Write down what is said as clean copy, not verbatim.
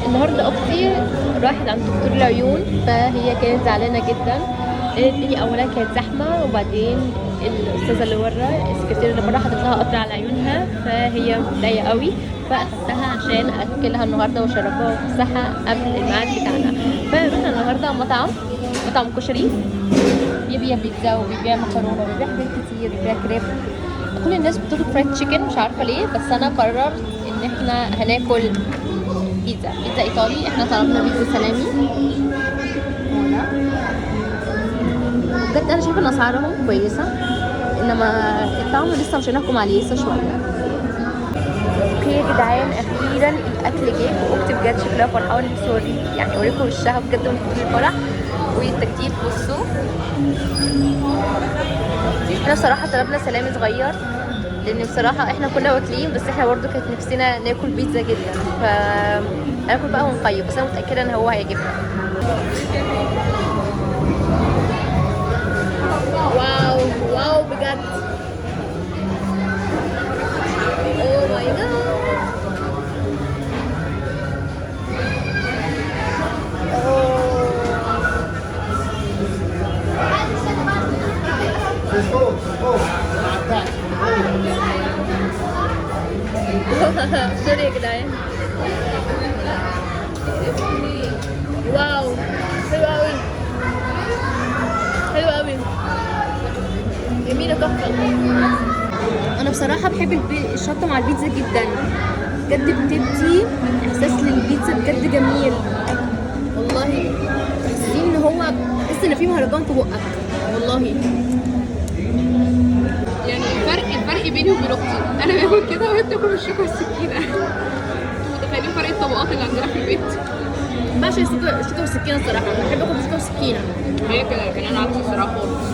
النهارده اختي راحت عند دكتور العيون، فهي كانت زعلانه جدا. هي اولا كانت زحمه، وبعدين الاستاذه اللي ورا السكرتير اللي بره حطت لها قطر على عيونها، فهي متضايقه قوي. فاخدتها عشان اكلها النهارده واشربها وافسحها قبل الميعاد بتاعنا. فرحنا النهارده مطعم كشري بيبيع بيتزا وبيبيع مكرونه وبيبيع حاجات كتير، بيبيع كريب. كل الناس بتطلب فرايد تشيكن، مش عارفه ليه، بس انا قررت ان احنا هناكل بيتزا ايطالي. احنا طلبنا بيتزا سلامي هنا. بجد انا شايفه ان اسعارهم كويسه، انما الطعم لسه مش هنحكم عليه، لسه شويه. اوكي يا جدعان، اخيرا الاكل جه، واختي بجد شكلها فرحانه. نفسي اوريكم يعني اوريكم وشها بجد من كتر الفرح والتجديد. بصوا، احنا بصراحه طلبنا سلامي صغير، لان بصراحه احنا كنا واكلين، بس احنا برضو كانت نفسنا ناكل بيتزا جدا، هناكل بقى ونقيم، بس انا متاكده ان هو هيعجبنا. واو واو بجد، اوه ماي جاد. سوري يا جدعان. واو، حلو قوي، حلو قوي، جميله تحفه. انا بصراحه بحب الشطه مع البيتزا جدا، بجد بتدي احساس للبيتزا بجد جميل والله. تحسين ان هو تحس ان في مهرجان في بقك والله. يعني الفرق بيني وبين اختي، انا باكل كده وهي بتاكل بالشوكه والسكينه. انتوا متخيلين فرق الطبقات اللي عندنا في البيت؟ ما بعرفش الشوكه والسكينه الصراحه، انا بحب اكل بالشوكه والسكينه. هي كده، لكن انا عكس الصراحه خالص.